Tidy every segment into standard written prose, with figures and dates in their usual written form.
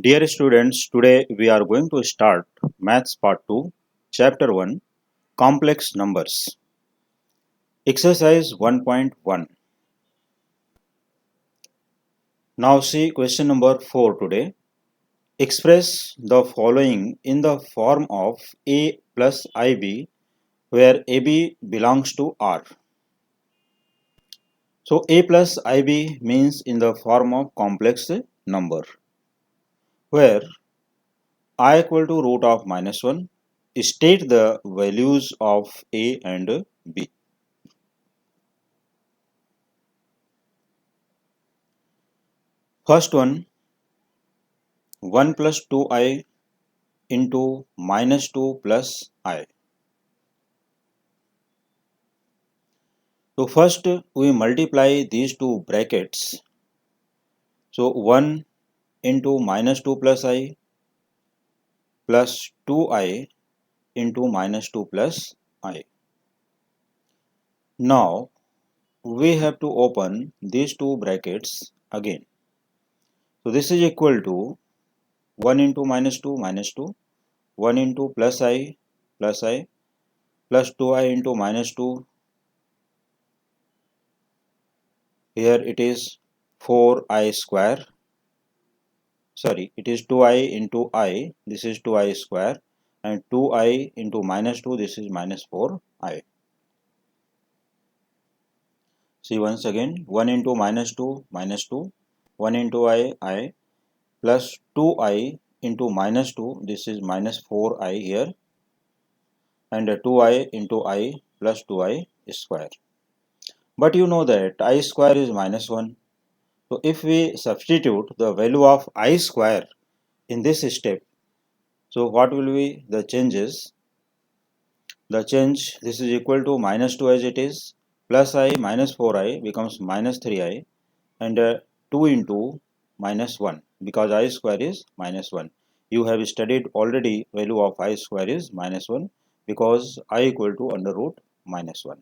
Dear students, today we are going to start Maths Part 2, Chapter 1, Complex Numbers. Exercise 1.1. Now see question number 4 today. Express the following in the form of A plus IB, where AB belongs to R. So A plus IB means in the form of complex number, where I equal to root of minus 1. State the values of A and B. First one, 1 plus 2i into minus 2 plus I. So first we multiply these two brackets. So 1 into minus 2 plus I plus 2i into minus 2 plus I. Now we have to open these two brackets again. So this is equal to 1 into minus 2 minus 2, 1 into plus I plus 2i into minus 2. Here it is 4i square. Sorry, it is 2i into I, this is 2i square, and 2i into minus 2, this is minus 4i. See once again, 1 into minus 2, 1 into I, plus 2i into minus 2, this is minus 4i here, and 2i into I plus 2i square. But you know that I square is minus 1. So if we substitute the value of I square in this step, so what will be the changes? The change, this is equal to minus 2 as it is, plus I minus 4i becomes minus 3i, and 2 into minus 1, because I square is minus 1. You have studied already value of I square is minus 1 because I equal to under root minus 1.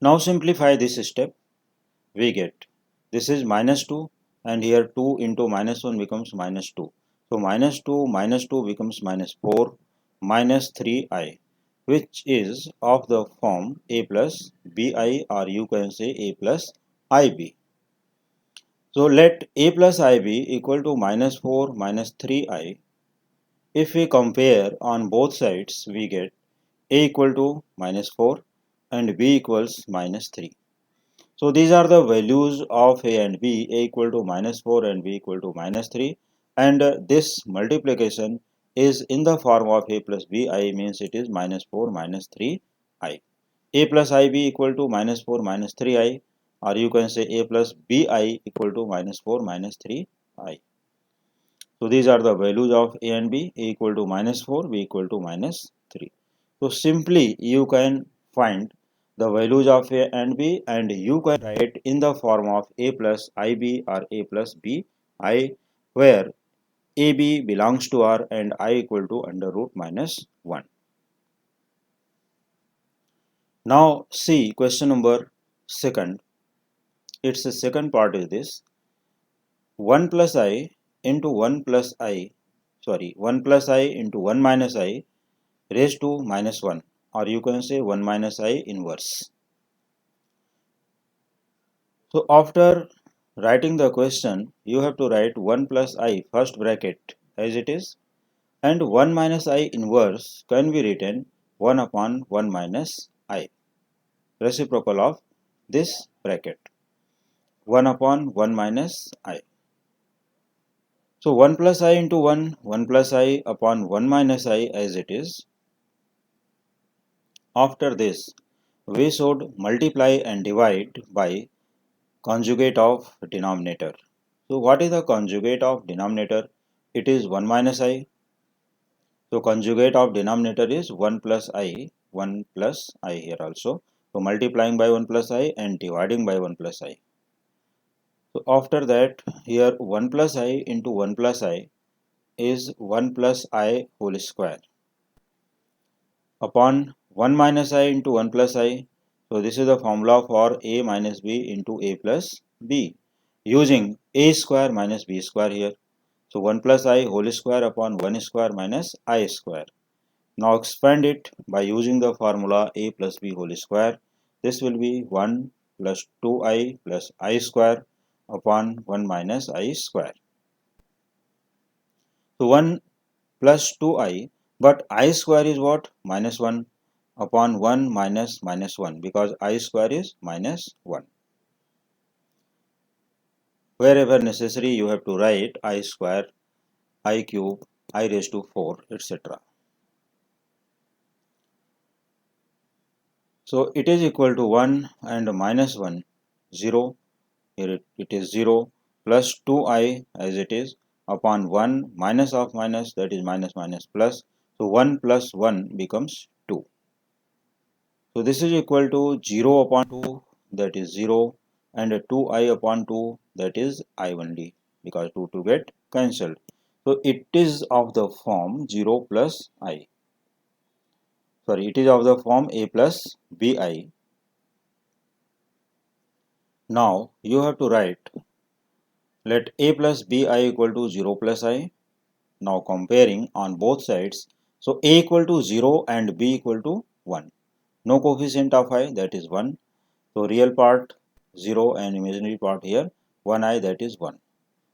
Now simplify this step. We get this is minus 2, and here 2 into minus 1 becomes minus 2. So minus 2 becomes minus 4 minus 3i, which is of the form a plus bi, or you can say a plus ib. So let a plus ib equal to minus 4 minus 3i. If we compare on both sides, we get a equal to minus 4 and b equals minus 3. So these are the values of a and b, a equal to minus 4 and b equal to minus 3, and this multiplication is in the form of a plus bi, means it is minus 4 minus 3i. A plus ib equal to minus 4 minus 3i, or you can say a plus bi equal to minus 4 minus 3i. So these are the values of a and b, a equal to minus 4, b equal to minus 3. So simply you can find the values of a and b, and you can write in the form of a plus ib or a plus bi, where ab belongs to r and I equal to under root minus 1. Now see question number second. Its second part is this: 1 plus I into 1 plus I, 1 plus I into 1 minus I raised to minus 1, or you can say 1 minus I inverse. So after writing the question, you have to write 1 plus I first bracket as it is, and 1 minus I inverse can be written 1 upon 1 minus I, reciprocal of this bracket, 1 upon 1 minus I. So 1 plus I into 1 plus I upon 1 minus I as it is. After this, we should multiply and divide by conjugate of denominator. So what is the conjugate of denominator? It is 1 minus I. So conjugate of denominator is 1 plus I here also. So multiplying by 1 plus I and dividing by 1 plus I. So after that, here 1 plus I into 1 plus I is 1 plus I whole square upon 1 minus I into 1 plus I. So this is the formula for a minus b into a plus b. using a square minus b square here. So 1 plus I whole square upon 1 square minus I square. Now expand it by using the formula a plus b whole square. This will be 1 plus 2I plus I square upon 1 minus I square. So 1 plus 2I, but I square is what? Minus 1 upon 1 minus minus 1, because I square is minus 1. Wherever necessary, you have to write I square, I cube, I raised to 4, etc. So it is equal to 1 and minus 1, 0. Here it is 0 plus 2I as it is upon 1 minus of minus, that is minus minus plus. So 1 plus 1 becomes 2. So this is equal to 0 upon 2, that is 0, and 2I upon 2, that is I only, because 2 to get cancelled. So it is of the form 0 plus I. Sorry, it is of the form a plus bi. Now you have to write, let a plus bi equal to 0 plus I. Now comparing on both sides, so a equal to 0 and b equal to 1. No coefficient of I, that is 1. So real part 0 and imaginary part here 1I, that is 1.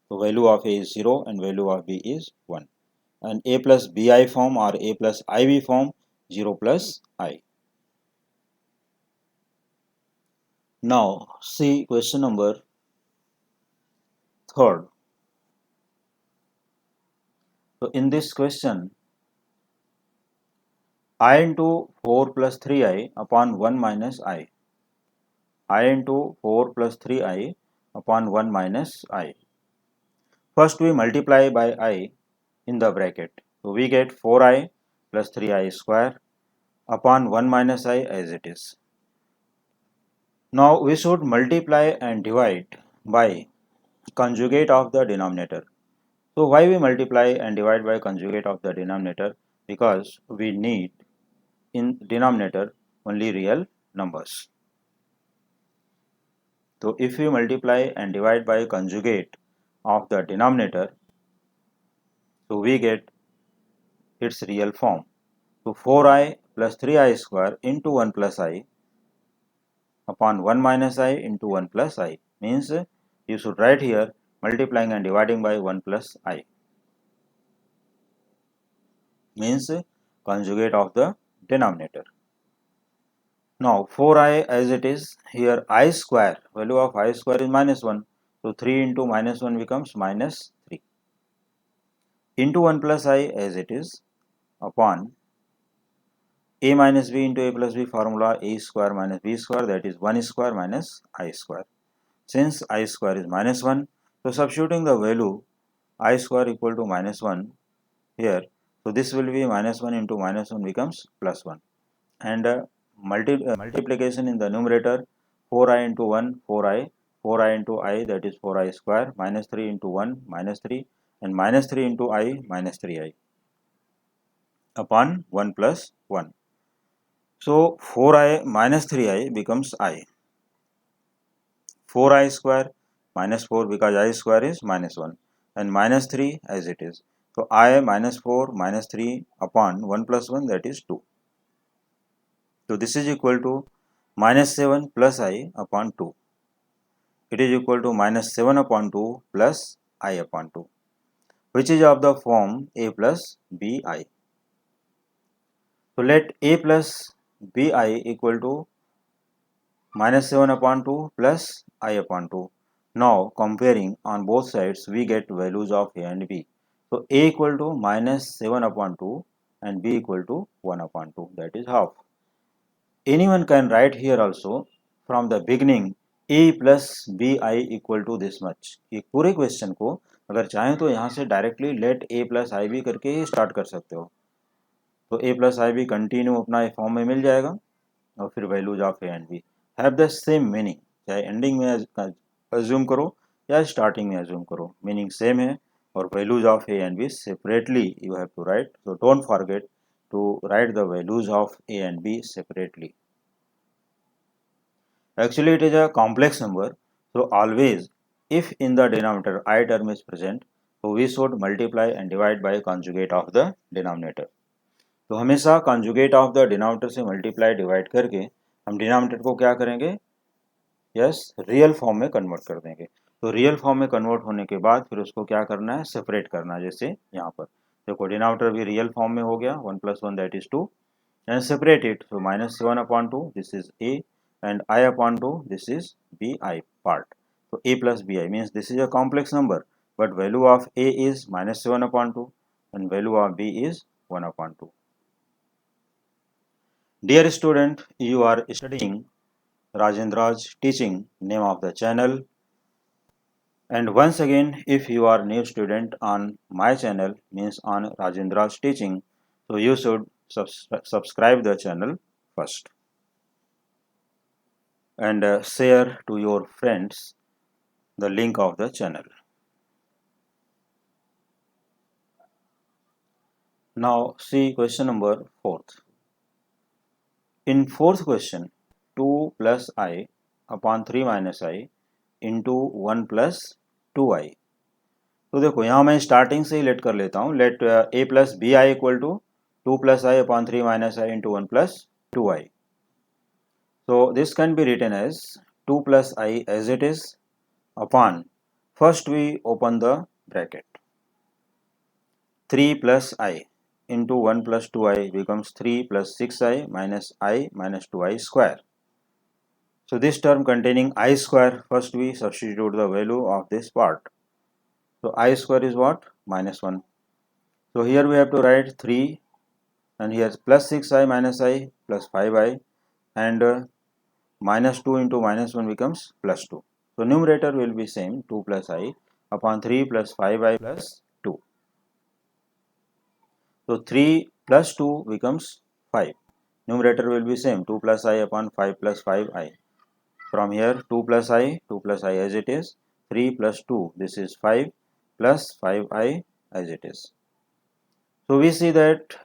So value of a is 0 and value of b is 1. And a plus bi form or a plus ib form 0 plus I. Now see question number 3rd. So in this question, I into 4 plus 3I upon 1 minus I. I into 4 plus 3I upon 1 minus I. First we multiply by I in the bracket. So we get 4I plus 3I square upon 1 minus I as it is. Now we should multiply and divide by conjugate of the denominator. So why we multiply and divide by conjugate of the denominator? Because we need in denominator only real numbers. So if we multiply and divide by conjugate of the denominator, so we get its real form. So 4I plus 3I square into 1 plus I upon 1 minus I into 1 plus I, means you should write here multiplying and dividing by 1 plus I, means conjugate of the denominator. Now 4I as it is, here I square, value of I square is minus 1. So 3 into minus 1 becomes minus 3. Into 1 plus I as it is upon a minus b into a plus b formula a square minus b square, that is 1 square minus I square. Since I square is minus 1, so substituting the value I square equal to minus 1 here, so this will be minus 1 into minus 1 becomes plus 1. And multiplication in the numerator, 4I into 1, 4I, 4I into I, that is 4I square, minus 3 into 1, minus 3, and minus 3 into I, minus 3I, upon 1 plus 1. So 4I minus 3I becomes I. 4I square minus 4, because I square is minus 1, and minus 3 as it is. So I minus 4 minus 3 upon 1 plus 1, that is 2. So this is equal to minus 7 plus I upon 2. It is equal to minus 7 upon 2 plus I upon 2, which is of the form a plus bi. So let a plus bi equal to minus 7 upon 2 plus I upon 2. Now comparing on both sides, we get values of a and b. So a equal to minus 7 upon 2 and b equal to 1 upon 2, that is half. Anyone can write here also from the beginning a plus bi equal to this much. ये पूरे question को अगर चाहें तो यहाँ से directly let a plus i b करके ही स्टार्ट कर सकते हो. तो a plus i b continue अपना फॉर्म में मिल जाएगा और फिर values of a and b have the same meaning, चाहे एंडिंग में अज्यूम करो या स्टार्टिंग में अज्यूम करो, मीनिंग सेम है. और values of a and b separately you have to write. So don't forget to write the values of a and b separately. Actually it is a complex number, so always if in the denominator I term is present, so we should multiply and divide by conjugate of the denominator. तो हमेशा conjugate of the denominator से multiply divide करके हम denominator को क्या करेंगे, yes real form में convert कर देंगे। तो रियल फॉर्म में कन्वर्ट होने के बाद फिर उसको क्या करना है, सेपरेट करना है। जैसे यहाँ पर देखो डिनोमिनेटर भी रियल फॉर्म में हो गया, 1 + 1 that is 2, and separate it, so -7/2 this is a and I/2 this is bi part. So a plus bi means this is a complex number, but value of a is -7/2 and value of b is 1/2. Dear student, you are studying Rajendra's teaching, name of the channel. And once again, if you are new student on my channel, means on Rajendra's teaching, so you should subscribe the channel first and share to your friends the link of the channel. Now see question number 4th. In 4th question, 2 plus I upon 3 minus I into 1 plus 2i. तो देखो यहाँ मैं starting से ही late कर लेता हूँ, late a plus bi equal to 2 plus I upon 3 minus I into 1 plus 2i. So this can be written as 2 plus I as it is upon, first we open the bracket, 3 plus I into 1 plus 2i becomes 3 plus 6i minus I minus 2i square. So this term containing I square, first we substitute the value of this part. So I square is what? -1. So here we have to write 3 and here plus 6i minus I plus 5i and -2 into -1 becomes +2. So numerator will be same, 2 plus I upon 3 plus 5i plus 2. So 3 plus 2 becomes 5. Numerator will be same, 2 plus I upon 5 plus 5i. From here 2 plus I as it is, 3 plus 2 this is 5 plus 5i as it is. So we see that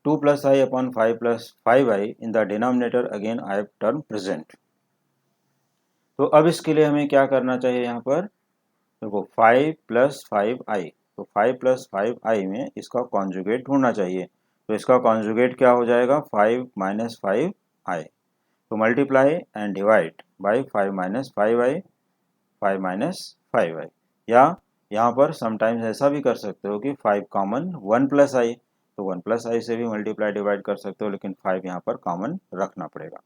2 plus I upon 5 plus 5i in the denominator again I have term present. तो अब इसके लिए हमें क्या करना चाहिए, यहाँ पर देखो 5 plus 5i, तो 5 plus 5i में इसका कॉन्जुगेट ढूंढना चाहिए। तो इसका कॉन्जुगेट क्या हो जाएगा, 5 minus 5i. तो multiply and divide by 5 minus 5i, 5 minus 5i, या यहाँ पर समटाइम्स ऐसा भी कर सकते हो कि 5 कॉमन 1 plus i, तो 1 plus i से भी मल्टीप्लाई डिवाइड कर सकते हो, लेकिन 5 यहाँ पर कॉमन रखना पड़ेगा।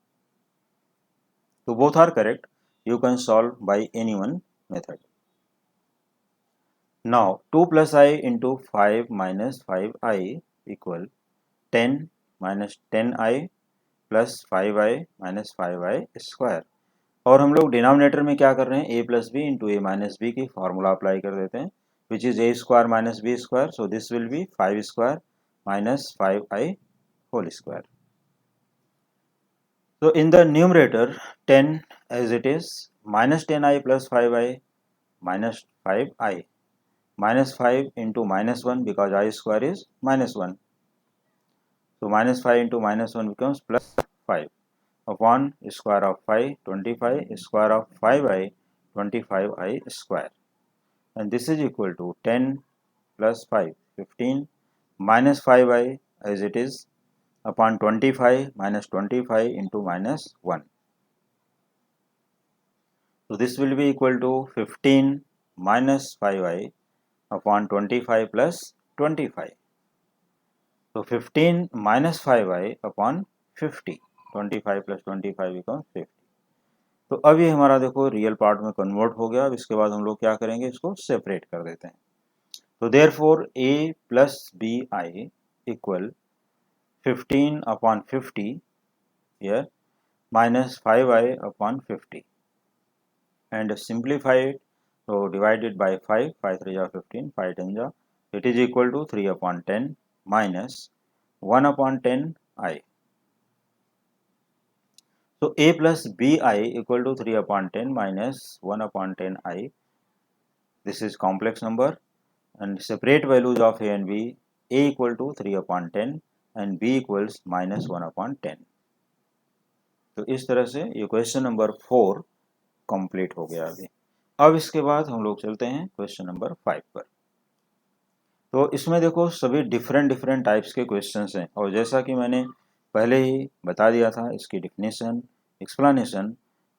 तो both are correct, you can solve by any one method. Now 2 plus I into 5 minus 5i equal 10 minus 10i plus 5i minus 5i square. और हम लोग डिनोमिनेटर में क्या कर रहे हैं, a plus b into a minus b की formula apply कर देते हैं, which is a square minus b square. So this will be 5 square minus 5i whole square. So in the numerator 10 as it is, minus 10i plus 5i minus 5i, minus 5 into -1 because I square is -1. So minus 5 into -1 becomes plus 5 upon square of 5, 25 square of 5i, 25i square, and this is equal to 10 plus 5, 15 minus 5i as it is upon 25 minus 25 into -1. So this will be equal to 15 minus 5i upon 25 plus 25. So 15 minus 5i upon 50, 25 plus 25 becomes 50. तो अब ये हमारा देखो real part में convert हो गया। अब इसके बाद हम लोग क्या करेंगे, इसको सेपरेट कर देते हैं। तो therefore a plus bi equal 15 upon 50 here minus 5i upon 50 and simplify it. So divided by 5, 5 3 are 15, 5 10 are, it is equal to 3 upon 10 minus 1 upon 10 I. So a plus bi equal to 3 upon 10 minus 1 upon 10 I. This is complex number and separate values of a and b. A equal to 3 upon 10 and b equals minus 1 upon 10. तो इस तरह से ये question number 4 complete हो गया अभी। अब इसके बाद हम लोग चलते हैं क्वेश्चन नंबर 5 पर। तो इसमें देखो सभी डिफरेंट टाइप्स के क्वेश्चंस हैं, और जैसा कि मैंने पहले ही बता दिया था इसकी डिफिनेशन, एक्सप्लेनेशन,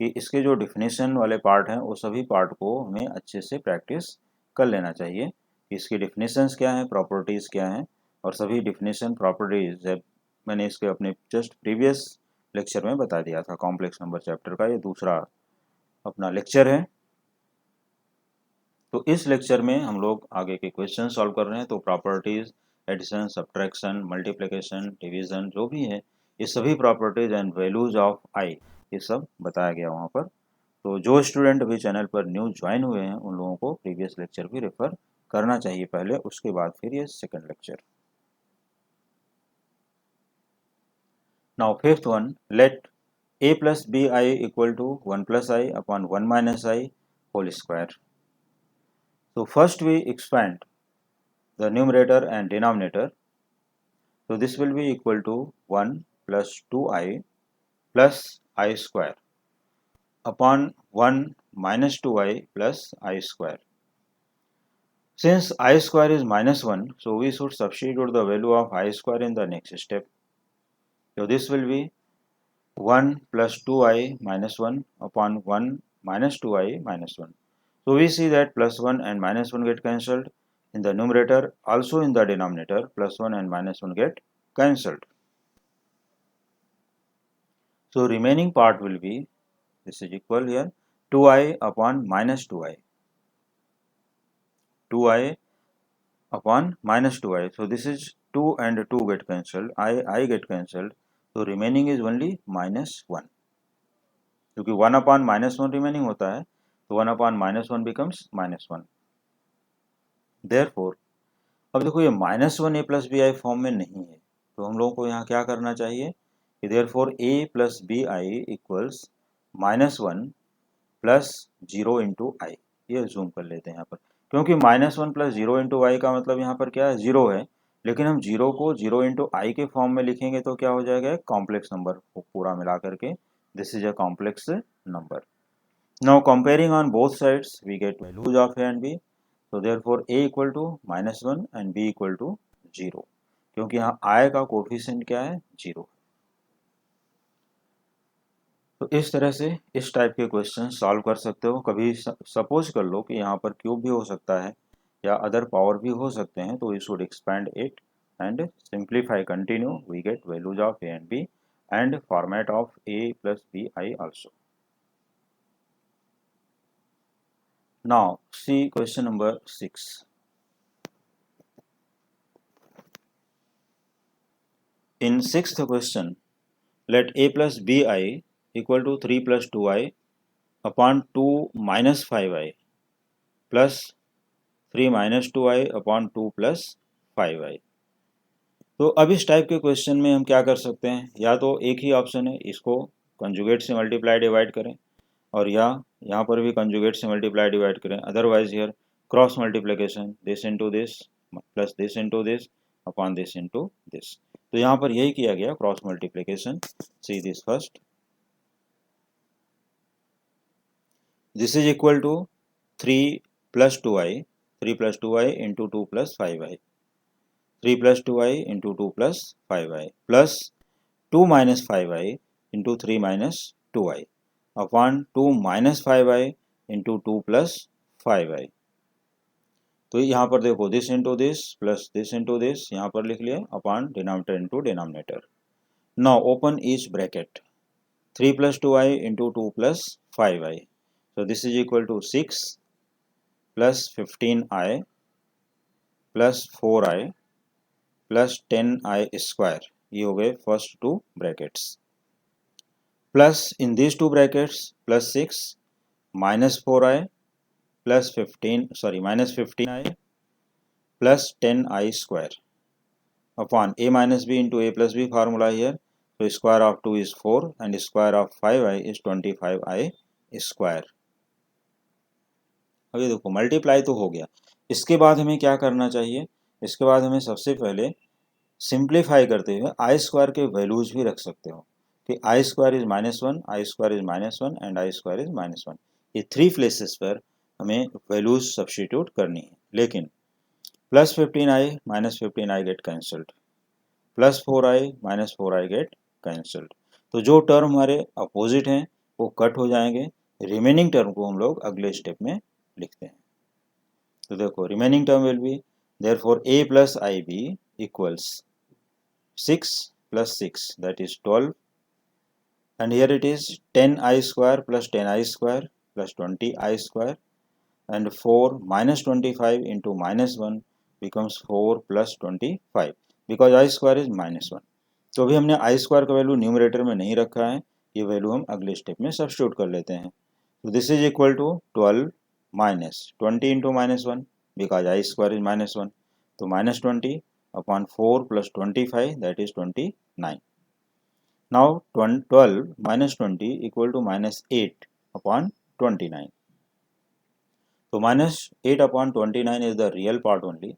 कि इसके जो डिफिनेशन वाले पार्ट हैं वो सभी पार्ट को हमें अच्छे से प्रैक्टिस कर लेना चाहिए कि इसकी डिफिनेशंस क्या हैं, प्रॉपर्टीज़ क्या हैं, और सभी डिफिनेशन प्रॉपर्टीज़ मैंने इसके अपने जस्ट प्रीवियस लेक्चर में बता दिया था। कॉम्प्लेक्स नंबर चैप्टर का ये दूसरा अपना लेक्चर है। तो इस लेक्चर में हम लोग आगे के क्वेश्चन सॉल्व कर रहे हैं। तो properties, addition, subtraction, multiplication, division जो भी है, ये सभी properties and values of i ये सब बताया गया वहाँ पर। तो जो स्टूडेंट अभी चैनल पर न्यू ज्वाइन हुए हैं उन लोगों को प्रीवियस लेक्चर भी रेफर करना चाहिए पहले, उसके बाद फिर ये second lecture. Now fifth one, let a plus bi equal to 1 plus I upon 1 minus I whole square. So first we expand the numerator and denominator. So this will be equal to 1 plus 2I plus I square upon 1 minus 2I plus I square. Since I square is minus 1, so we should substitute the value of I square in the next step. So this will be 1 plus 2I minus 1 upon 1 minus 2I minus 1. So we see that plus 1 and minus 1 get cancelled in the numerator, also in the denominator plus 1 and minus 1 get cancelled. So remaining part will be, this is equal here, 2I upon minus 2I. 2I upon minus 2I. So this is 2 and 2 get cancelled, I get cancelled. So remaining is only minus 1. क्योंकि 1 upon minus 1 remaining होता है, तो 1 upon minus 1 becomes minus 1. Therefore, अब देखो ये minus 1 a plus B i form में नहीं है, तो हम लोगों को यहाँ क्या करना चाहिए कि therefore A plus B I equals minus 1 plus 0 into I. ये जूम कर लेते हैं यहाँ पर, क्योंकि माइनस 1 प्लस 0 इंटू आई का मतलब यहाँ पर क्या है, 0 है, लेकिन हम 0 को 0 इंटू आई के फॉर्म में लिखेंगे तो क्या हो जाएगा, कॉम्प्लेक्स नंबर पूरा मिला करके, this is a complex number. Now comparing on both sides we get values of a and b. तो therefore a equal to minus 1 and b equal to 0, क्योंकि यहाँ i का कोफिशिएंट क्या है, 0। तो इस तरह से इस टाइप के क्वेश्चन सॉल्व कर सकते हो। कभी सपोज कर लो कि यहाँ पर क्यूब भी हो सकता है या अदर पावर भी हो सकते हैं, तो you should expand it and simplify, continue, we get values of a and b and format of a plus B i also. Now see question number 6. In sixth question, let a plus bi equal to 3 plus 2i upon 2 minus 5i plus 3 minus 2i upon 2 plus 5i. तो अब इस type के question में हम क्या कर सकते हैं, या तो एक ही ऑप्शन है, इसको कंजुगेट से मल्टीप्लाई डिवाइड करें, और या यहाँ पर भी कंजुगेट से मल्टीप्लाई डिवाइड करें, otherwise here cross multiplication, this into this plus this into this upon this into this. तो यहाँ पर यही किया गया, cross multiplication. See this first, this is equal to 3 plus 2i, 3 plus 2i into 2 plus 5i, 3 plus 2i into 2 plus 5i plus 2 minus 5i into 3 minus 2i upon 2 minus 5i into 2 plus 5i। तो यहाँ पर देखो this into this plus this into this, यहाँ पर लिख लिया, upon denominator into denominator. Now open each bracket, 3 plus 2i into 2 plus 5i, so this is equal to 6 plus 15i plus 4i plus 10i square। ये हो गए first to brackets, plus in this to brackets plus 6 minus 4i plus 15 minus 15i plus 10i square upon a minus b into a plus b formula here. So square of 2 is 4 and square of 5i is 25i square। अब ये देखो multiply तो हो गया, इसके बाद हमें क्या करना चाहिए, इसके बाद हमें सबसे पहले सिंप्लीफाई करते हुए आई स्क्वायर के वैल्यूज भी रख सकते हो कि I square is -1, I square is -1 and I square is -1। ये थ्री प्लेसेस पर हमें वैल्यूज सब्स्टिट्यूट करनी है। लेकिन plus 15i minus 15i get cancelled, plus 4i minus 4i get cancelled. तो जो टर्म हमारे अपोजिट हैं वो कट हो जाएंगे, रिमेनिंग टर्म को हम लोग अगले स्टेप में लिखते हैं। तो देखो remaining term will be therefore a plus i b equals 6 plus 6 that is 12, and here it is 10i square plus 10i square plus 20i square, and 4 minus 25 into minus 1 becomes 4 plus 25 because I square is minus 1। तो अभी हमने i square का value numerator में नहीं रखा है, ये value हम अगले स्टेप में सब्स्टिट्यूट कर लेते हैं। तो this is equal to 12 minus 20 into minus 1 because i square is minus 1, तो minus 20 upon 4 plus 25 that is 29। Now 12 minus 20 equal to minus 8 upon 29. So minus 8 upon 29 is the real part only.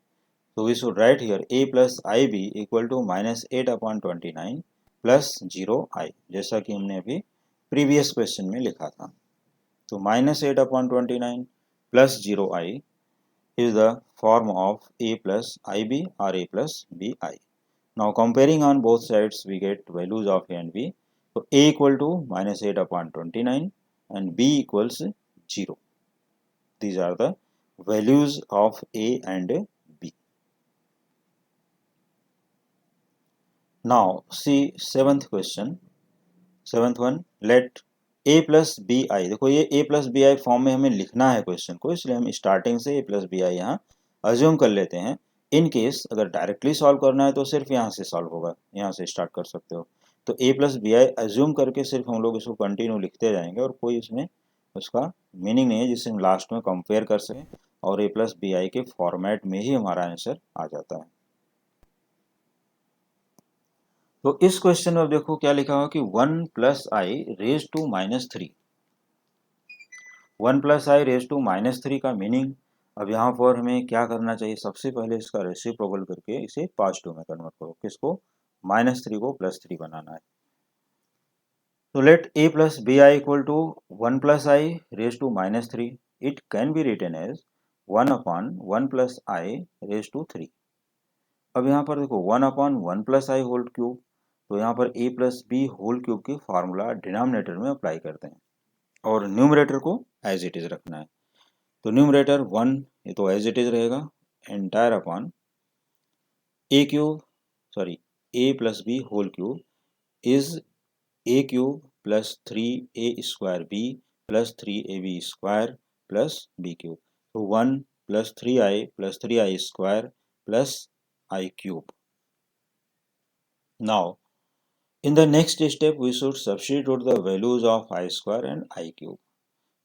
So we should write here a plus ib equal to minus 8 upon 29 plus 0i, जैसा कि हमने अभी previous question में लिखा था। तो minus 8 upon 29 plus 0i is the form of a plus ib or a plus bi. Now comparing on both sides we get values of a and b. So a equal to minus 8 upon 29 and b equals 0. These are the values of a and b. Now see seventh question. Seventh one, let a plus bi, देखो ये a plus bi form में हमें लिखना है question को, इसलिए हम starting से a plus bi यहाँ अज्यूम कर लेते हैं। इन केस अगर डायरेक्टली सॉल्व करना है तो सिर्फ यहाँ से सॉल्व होगा, यहाँ से स्टार्ट कर सकते हो। तो a plus B i assume करके सिर्फ हम लोग इसको कंटिन्यू लिखते जाएंगे और कोई इसमें उसका मीनिंग नहीं है जिससे हम लास्ट में कंपेयर कर सकें, और a प्लस बी आई के फॉर्मेट में ही हमारा आंसर आ जाता है। तो इस क्वेश्चन में देखो क्या लिखा हुआ कि 1 plus i raise to minus 3, 1 plus i raise to minus 3 का मीनिंग अब यहाँ पर हमें क्या करना चाहिए, सबसे पहले इसका रेसिप्रोकल करके इसे पॉजिटिव में कन्वर्ट करो। किसको, माइनस 3 को प्लस 3 बनाना है। तो let a plus B I equal to 1 plus i raise to minus 3, it can be written as 1 upon 1 plus i raise to 3। अब यहाँ पर देखो 1 upon 1 plus i whole cube, तो यहाँ पर a plus b whole cube की formula denominator में apply करते हैं और न्यूमरेटर को एज इट इज रखना है। तो न्यूमरेटर 1 ये तो एज इट इज रहेगा, entire upon a cube sorry a plus b whole cube is a cube plus 3a square b plus 3ab square plus b cube. तो 1 plus 3i square plus i cube. Now in the next step we should substitute the values of I square and I cube.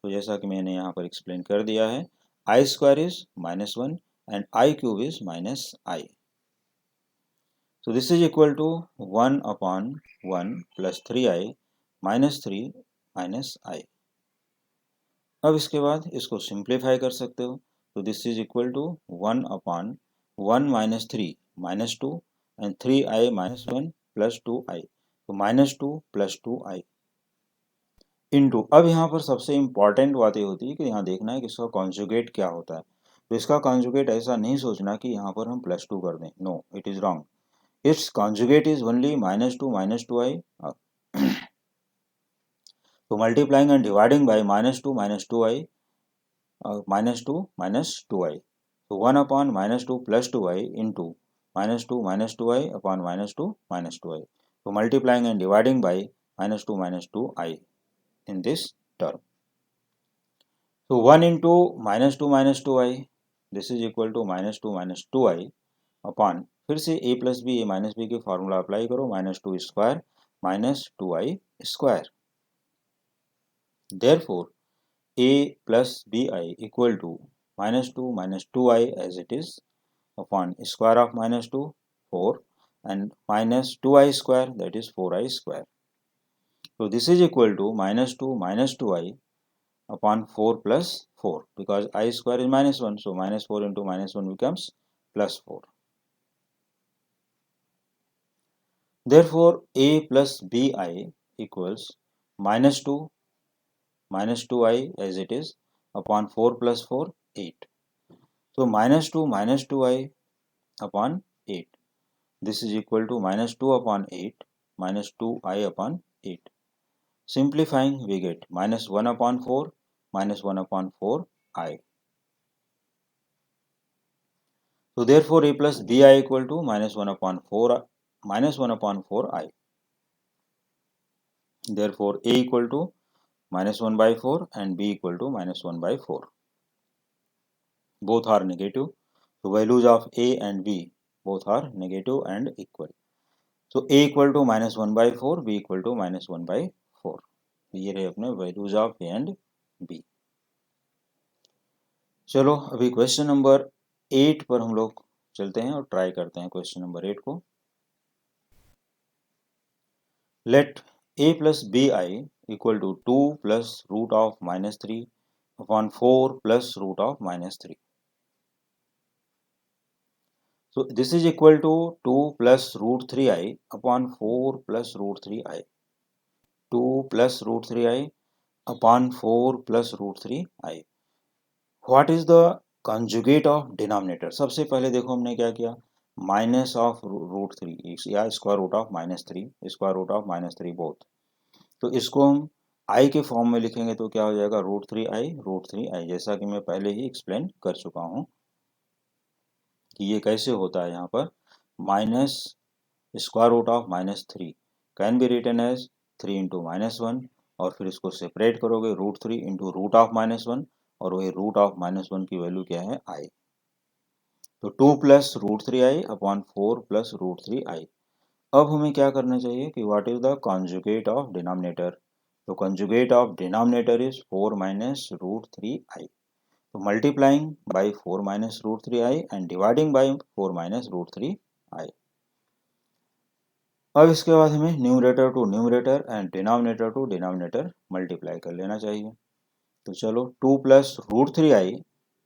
तो जैसा कि मैंने यहाँ पर explain कर दिया है, I square is -1 and I cube is -i. So this is equal to 1 upon 1 plus 3i minus 3 minus i. अब इसके बाद इसको सिंप्लीफाई कर सकते हो। तो this is equal to 1 upon 1 minus 3 minus 2 and 3i minus 1 plus 2i, तो minus 2 plus 2i into, अब यहाँ पर सबसे इंपॉर्टेंट बात ये होती है कि यहाँ देखना है कि इसका कॉन्जुगेट क्या होता है। तो इसका कॉन्जुगेट ऐसा नहीं सोचना कि यहाँ पर हम प्लस 2 कर दें, no it is wrong. Its conjugate is only minus 2 i. तो multiplying and dividing by minus 2 i minus 2 i, तो 1 अपॉन minus 2 plus 2 i into minus 2 i upon minus 2 i. तो multiplying and dividing by minus 2 i in this term. So 1 into minus 2 i, this is equal to minus 2 i upon, फिर से a plus b, a minus b की formula apply करो, minus 2 square minus 2i square. Therefore a plus bi equal to minus 2i as it is upon square of minus 2 4 and minus 2i square that is 4i square. So this is equal to minus 2i upon 4 plus 4 because I square is minus 1, so minus 4 into minus 1 becomes plus 4. Therefore a plus bi equals minus 2i as it is upon 4 plus 4, 8. So minus 2I upon 8. This is equal to minus 2 upon 8 minus 2I upon 8. Simplifying, we get minus 1 upon 4 minus 1 upon 4I. So therefore A plus BI equal to minus 1 upon 4 minus 1 upon 4I. Therefore A equal to minus 1 by 4 and B equal to minus 1 by 4. Both are negative. So values of A and B both are negative and equal. So A equal to minus 1 by 4, B equal to minus 1 by 4. ये रहे अपने values of A and B. चलो अभी question number 8 पर हम लोग चलते हैं और ट्राई करते हैं क्वेश्चन नंबर 8 को. Let A plus BI equal to 2 plus root of minus 3 upon 4 plus root of minus 3. So this is equal to 2 plus root 3I upon 4 plus root 3I. 2 plus root 3I upon 4 plus root 3I. What is the conjugate of denominator? सबसे पहले देखो हमने क्या किया, minus of root 3 या square root of minus 3, square root of minus 3 both. तो इसको हम आई के फॉर्म में लिखेंगे तो क्या हो जाएगा, रूट 3I, जैसा कि मैं पहले ही एक्सप्लेन कर चुका हूँ कि ये कैसे होता है. यहाँ पर minus square root of minus 3 can be written as 3 into minus 1 और फिर इसको सेपरेट करोगे root 3 into root of minus 1 और वही रूट ऑफ माइनस 1 की वैल्यू क्या है, आई. तो 2 plus root 3I upon 4 plus root 3I. अब हमें क्या करना चाहिए कि what is the conjugate of denominator. तो conjugate of denominator is 4 minus root 3I. तो multiplying by 4 minus root 3I and dividing by 4 minus root 3I. अब इसके बाद हमें numerator to numerator and denominator to denominator multiply कर लेना चाहिए. तो चलो 2 plus root 3I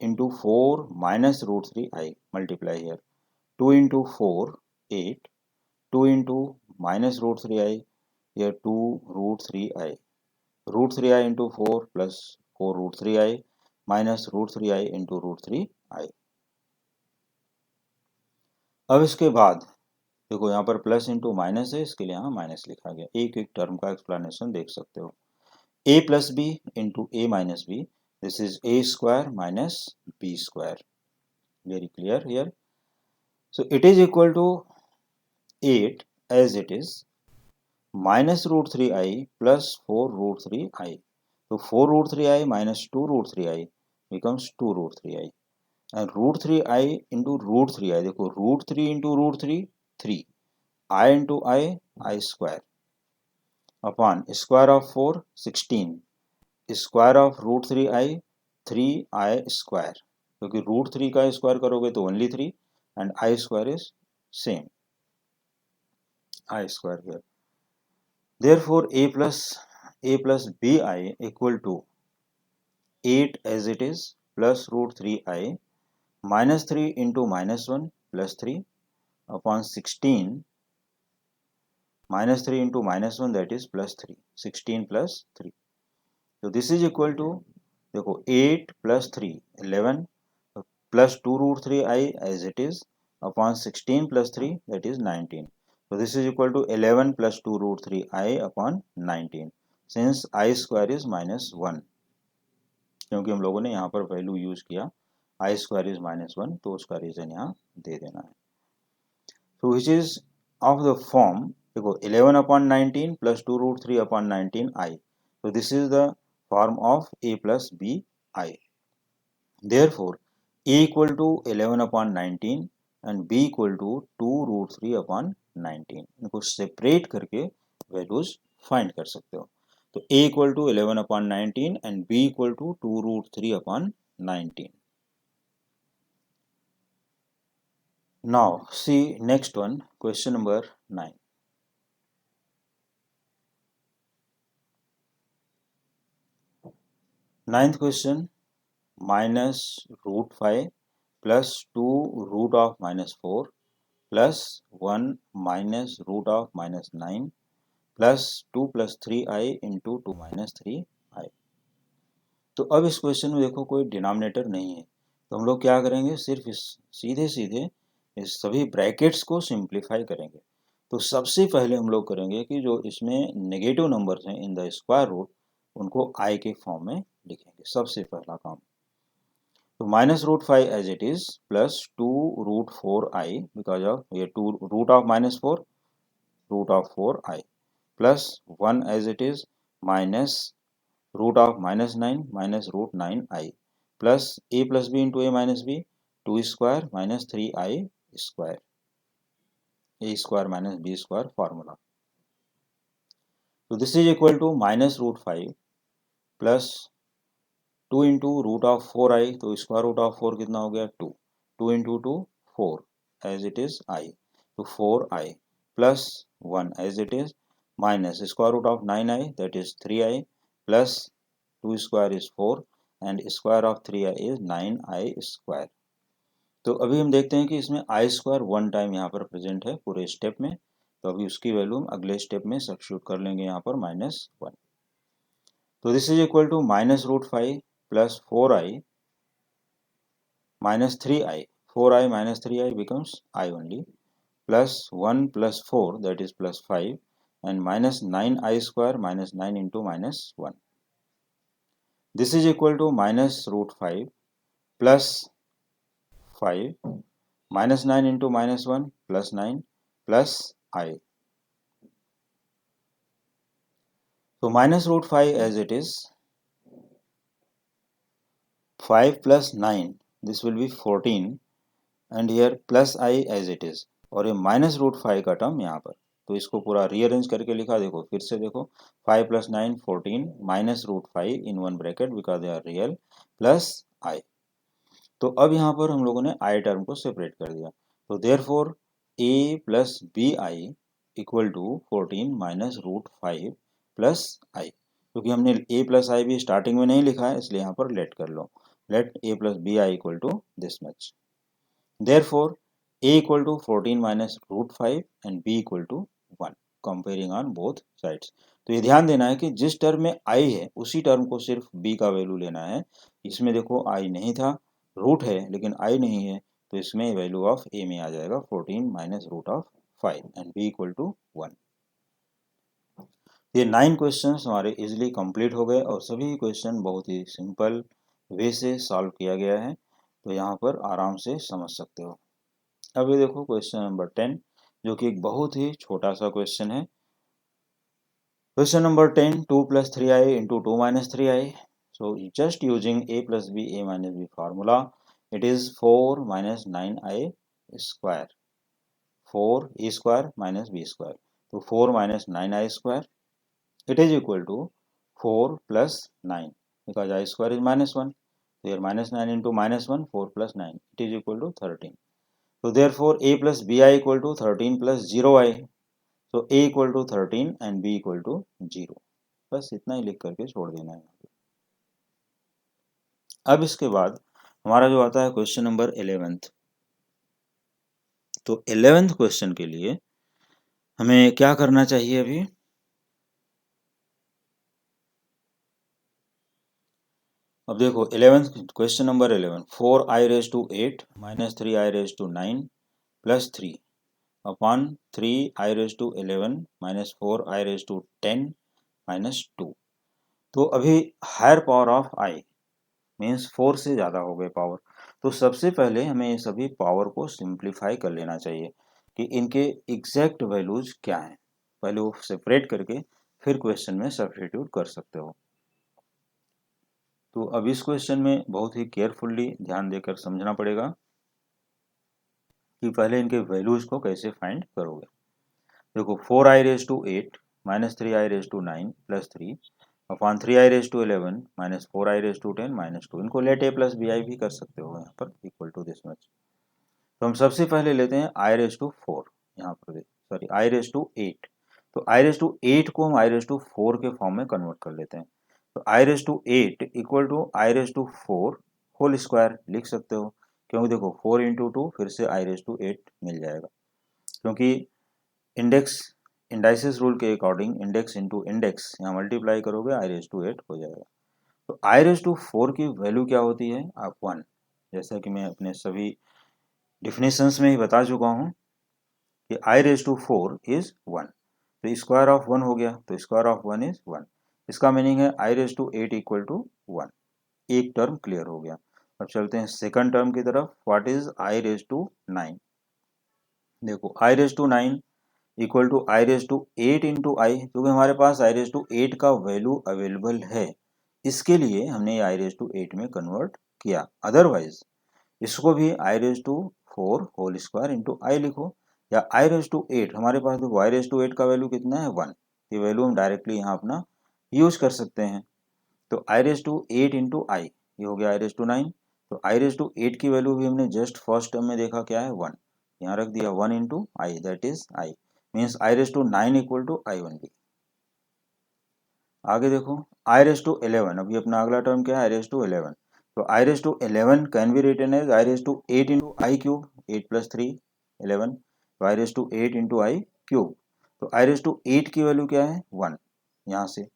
into 4 minus root 3I multiply here. 2 into 4 8, 2 into minus root 3I here 2 root 3I. Root 3I into 4 plus 4 root 3I minus root 3I into root 3I. अब इसके बाद देखो यहाँ पर प्लस इंटू माइनस है, इसके लिए यहाँ माइनस लिखा गया. एक एक टर्म का एक्सप्लेनेशन देख सकते हो. a plus B into A minus b, this is a square minus b square. Very clear here. So it is equal to 8 as it is minus root 3I plus 4 root 3I. So 4 root 3I minus 2 root 3I becomes 2 root 3I. And root 3I into root 3I, देखो root 3 into root 3, 3. I into I square. Upon square of 4, 16. Square of root 3I, 3I square. क्योंकि root 3 का square करोगे तो only 3 and I square is same. I square here. Therefore A plus BI equal to 8 as it is plus root 3I minus 3 into minus 1 plus 3 upon 16 minus 3 into minus 1, that is plus 3, 16 plus 3. So this is equal to देखो 8 plus 3 11 plus 2 root 3I as it is upon 16 plus 3, that is 19. So this is equal to 11 plus 2 root 3I upon 19 since I square is minus 1. क्योंकि हम लोगों ने यहाँ पर value use किया आई square is minus 1, तो उसका रीजन यहाँ दे देना है. तो which is of the form देखो 11 upon 19 plus 2 root 3 upon 19 i. तो this is the form of a plus B i. Therefore a equal to 11 upon 19 and b equal to 2 root 3 upon 19. इनको separate करके values find कर सकते हो. तो a equal to 11 upon 19 and b equal to 2 root 3 upon 19. Now see next one, question number 9. Ninth question, minus root 5 plus 2 root of minus 4 plus 1 minus root of minus 9 plus 2 plus 3I into 2 minus 3I. तो अब इस question में देखो कोई denominator नहीं है, तो हम लोग क्या करेंगे, सिर्फ इस सीधे सीधे इस सभी ब्रैकेट्स को सिंप्लीफाई करेंगे। तो सबसे पहले हम लोग करेंगे कि जो इसमें नेगेटिव नंबर्स हैं इन द स्क्वायर रूट उनको आई के फॉर्म में लिखेंगे, सबसे पहला काम। तो -√5 as it is plus 2√4i because of ये 2 root of -4 √4i plus 1 as it is minus root of -9 -√9i plus a plus B into A minus B 2 square minus 3i square a square minus b square formula. तो this is equal to -√5 plus 2 into root of 4i, तो square root of 4 कितना हो गया 2, 2 into 2 4 as it is i, तो 4i plus 1 as it is minus square root of 9i that is 3i plus 2 square is 4 and square of 3i is 9i square. तो अभी हम देखते हैं कि इसमें आई स्क्वायर 1 टाइम यहाँ पर प्रेजेंट है पूरे स्टेप में, तो अभी उसकी वैल्यू हम अगले स्टेप में सब्स्टिट्यूट कर लेंगे यहाँ पर -1। तो this is equal to -√5 plus 4i minus 3i, 4i minus 3i becomes I only, plus 1 plus 4 that is plus 5 and minus 9i square minus 9 into minus 1. This is equal to -√5 plus 5 minus 9 into minus 1 plus 9 plus I. So -√5 as it is 5 plus 9 this will be 14 and here plus I as it is और ये -√5 का term यहाँ पर, तो इसको पूरा rearrange करके लिखा, देखो फिर से देखो 5 plus 9 14 -√5 in one bracket because they are real plus I. तो अब यहाँ पर हम लोगों ने आई टर्म को सेपरेट कर दिया, तो therefore a plus B I equal to 14 -√5 plus I, क्योंकि हमने a प्लस आई भी स्टार्टिंग में नहीं लिखा है इसलिए यहाँ पर लेट कर लो, let a plus B I equal to this much. Therefore, a equal to 14 minus √5 and b equal to 1, comparing on both sides। तो ये ध्यान देना है कि जिस टर्म में i है उसी टर्म को सिर्फ b का वैल्यू लेना है। इसमें देखो i नहीं था, रूट है लेकिन i नहीं है, तो इसमें वैल्यू ऑफ a में आ जाएगा 14 minus √5 and b equal to 1। ये 9 क्वेश्चन हमारे इजिली कंप्लीट हो गए और सभी क्वेश्चन बहुत ही सिंपल वे से सॉल्व किया गया है, तो यहाँ पर आराम से समझ सकते हो। अभी देखो क्वेश्चन नंबर 10 जो कि एक बहुत ही छोटा सा क्वेश्चन है। Question number 10 2 plus 3i into 2 minus 3i, so just using a plus b a minus b formula it is 4 minus 9i square, 4 a square minus b square, तो 4 minus 9i square it is equal to 4 plus 9 because I square is -1, so here -9 into -1 4 plus 9 it is equal to 13। So therefore a plus bi equal to 13 plus 0i, so a equal to 13 and b equal to 0। बस इतना ही लिख करके छोड़ देना है। अब इसके बाद हमारा जो आता है क्वेश्चन नंबर 11th, तो 11th क्वेश्चन के लिए हमें क्या करना चाहिए अभी, अब देखो 11th question number 11 4i raised to 8 minus 3i raised to 9 plus 3 upon 3i raised to 11 minus 4i raised to 10 minus 2। तो अभी higher power of i means 4 से ज़्यादा हो गए पावर, तो सबसे पहले हमें ये सभी पावर को सिंप्लीफाई कर लेना चाहिए कि इनके एग्जैक्ट वैल्यूज क्या हैं, पहले वो सेपरेट करके फिर क्वेश्चन में सब्स्टिट्यूट कर सकते हो। तो अब इस क्वेश्चन में बहुत ही केयरफुल्ली ध्यान देकर समझना पड़ेगा कि पहले इनके वैल्यूज को कैसे फाइंड करोगे। देखो 4i raised to 8 minus 3i raised to 9 plus 3 upon 3i raised to 11 minus 4i raised to 10 minus 2, इनको लेट a plus bi भी कर सकते हो यहाँ पर इक्वल टू दिस मच। तो हम सबसे पहले लेते हैं i raised to 4, यहाँ पर सॉरी i raised to 8, तो i raised to 8 को हम i raised to 4 के फॉर्म में कन्वर्ट कर लेते हैं, तो i raised to 8 equal to i raised to 4 whole square लिख सकते हो, क्योंकि देखो 4 इंटू 2 फिर से i raised to 8 मिल जाएगा, क्योंकि इंडेक्स इंडाइसिस रूल के अकॉर्डिंग इंडेक्स इंटू इंडेक्स यहाँ मल्टीप्लाई करोगे i raised to 8 हो जाएगा। तो आई रेज टू 4 की वैल्यू क्या होती है? आप 1, जैसा कि मैं अपने सभी डिफिनेशंस में ही बता चुका हूँ कि आई रेज टू 4 इज 1। तो स्क्वायर ऑफ 1 हो गया, तो स्क्वायर ऑफ 1 इज 1। इसका मीनिंग है I raise to 8 equal to 1। एक टर्म क्लियर हो गया। अब चलते हैं सेकंड टर्म की तरफ। What is I raise to 9? देखो I raise to 9 equal to I raise to 8 into I, क्योंकि हमारे पास आई रेज टू 8 का वैल्यू अवेलेबल है, इसके लिए हमने आई रेज टू 8 में कन्वर्ट किया। अदरवाइज इसको भी I raise to 4 whole square into I लिखो, या आई रेज टू 8। हमारे पास देखो आई रेज टू 8 का वैल्यू कितना है? 1। ये वैल्यू हम डायरेक्टली यहाँ अपना यूज कर सकते हैं। तो I raise to 8 into I, ये हो गया आई रेज टू 9। तो आई रेज टू 8 की वैल्यू भी हमने जस्ट फर्स्ट टर्म में देखा क्या है? 1। यहाँ रख दिया 1 into i, that is i, means i raise to 9 equal to i only. आगे देखो आई रेज टू 11, अभी अपना अगला टर्म क्या है? I raise to 11। तो I raise to 11 can be written as I raise to 8 into I cube, 8 प्लस 3 11। तो I raise to 8 into I cube. तो आई रेज टू 8 की वैल्यू क्या है? 1 यहाँ से,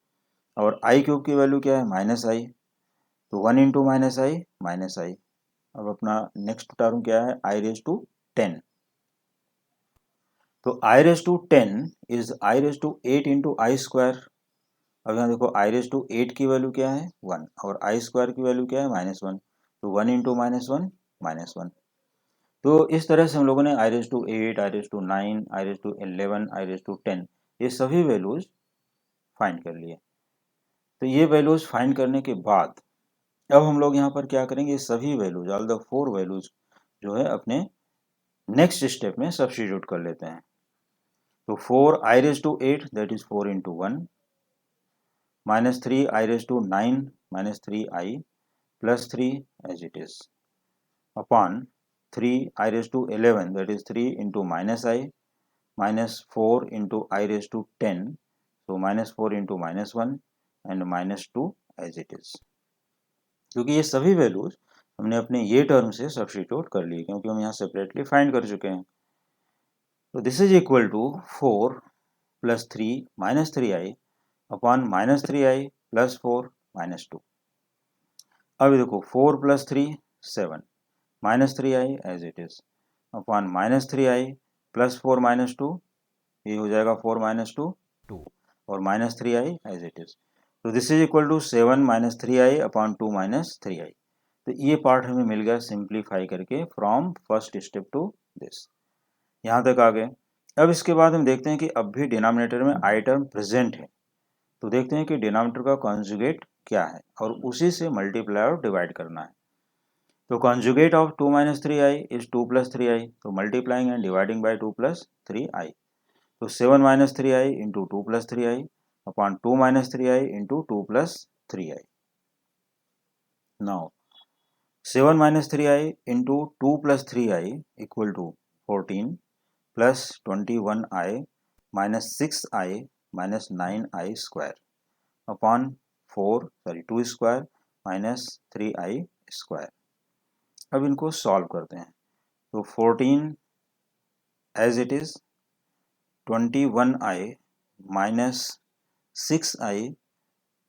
और आई क्यूब की वैल्यू क्या है? Minus I. तो 1 into minus I, minus I. अब अपना नेक्स्ट टर्म क्या है? I raise to 10। तो I raise to 10 is I raise to 8 into I square. अब यहाँ देखो आई रेज टू 8 की वैल्यू क्या है? 1, और आई स्क्वायर की वैल्यू क्या है? माइनस 1। तो 1 इंटू माइनस 1, माइनस 1। तो इस तरह से हम लोगों ने I raise to 8, I raise to 9, I raise to 11, I raise to 10, ये सभी वैल्यूज फाइंड कर लिए। तो ये वैल्यूज फाइंड करने के बाद अब हम लोग यहाँ पर क्या करेंगे? ये सभी वैल्यूज, ऑल द 4 वैल्यूज जो है अपने नेक्स्ट स्टेप में सब्स्टिट्यूट कर लेते हैं। तो 4 I raise to 8, that is 4 into 1, minus 3 I raise to 9, minus 3 I plus 3 as it is, upon 3 I raised to 11, that is 3 into minus I, minus 4 into I raised to 10, so minus 4 into minus 1 and minus 2 as it is। क्योंकि ये सभी values हमने अपने ये term से substitute कर लिए, क्योंकि हम यहाँ सेपरेटली फाइंड कर चुके हैं। तो this is equal to 4 plus 3 minus 3i upon minus 3i plus 4 minus 2। अब देखो 4 plus 3 7, minus 3i as it is, upon minus 3i plus 4 minus 2, ये हो जाएगा 4 माइनस 2 2, और minus 3i as it is. तो this is equal to 7 minus 3i upon 2 minus 3i। तो ये part हमें मिल गया सिंप्लीफाई करके from first step to this, यहाँ तक आ गए। अब इसके बाद हम देखते हैं कि अब भी डिनोमिनेटर में आई टर्म प्रेजेंट है, तो देखते हैं कि डिनोमिनेटर का कॉन्जुगेट क्या है, और उसी से मल्टीप्लाई और डिवाइड करना है। तो conjugate of 2 minus 3i is 2 plus 3i. So multiplying and dividing by 2 plus 3i. So 7 minus 3i into 2 plus 3i upon 2 minus 3i into 2 plus 3i. Now 7 minus 3i into 2 plus 3i equal to 14 plus 21i minus 6i minus 9i square upon 2 square minus 3i square. अब इनको solve करते हैं। तो 14 as it is, 21i minus 6i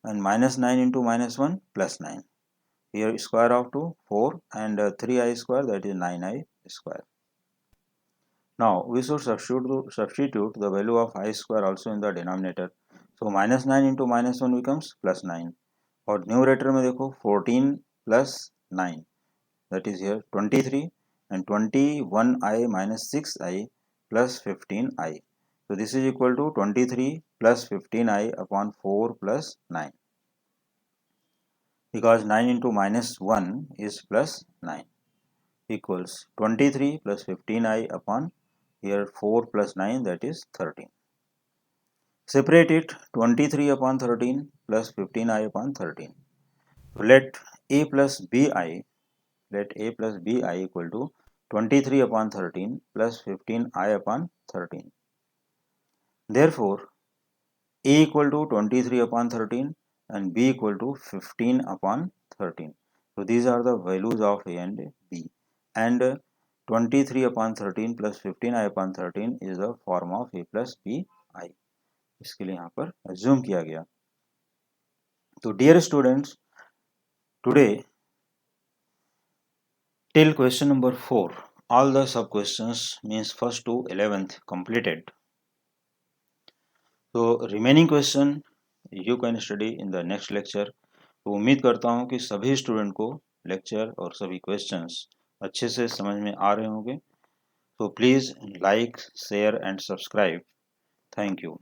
and minus 9 into minus 1 plus 9. Here square of 2 4 and 3i square, that is 9i square. Now we should substitute the value of I square also in the denominator. So minus 9 into minus 1 becomes plus 9, और numerator में देखो 14 plus 9, that is here 23, and 21i minus 6i plus 15i. So this is equal to 23 plus 15i upon 4 plus 9, because 9 into minus 1 is plus 9, equals 23 plus 15i upon here 4 plus 9, that is 13. Separate it, 23 upon 13 plus 15i upon 13. So let a plus bi equal to 23 upon 13 plus 15i upon 13. Therefore a equal to 23 upon 13 and b equal to 15 upon 13. So these are the values of a and b, and 23 upon 13 plus 15i upon 13 is the form of a plus b I. इसके लिए यहाँ पर assume किया गया। तो dear students, Today, till question number 4, all the sub questions means first to 11th completed. So remaining question you can study in the next lecture. तो उम्मीद करता हूँ कि सभी स्टूडेंट को लेक्चर और सभी क्वेश्चंस अच्छे से समझ में आ रहे होंगे. So please like, share and subscribe. Thank you.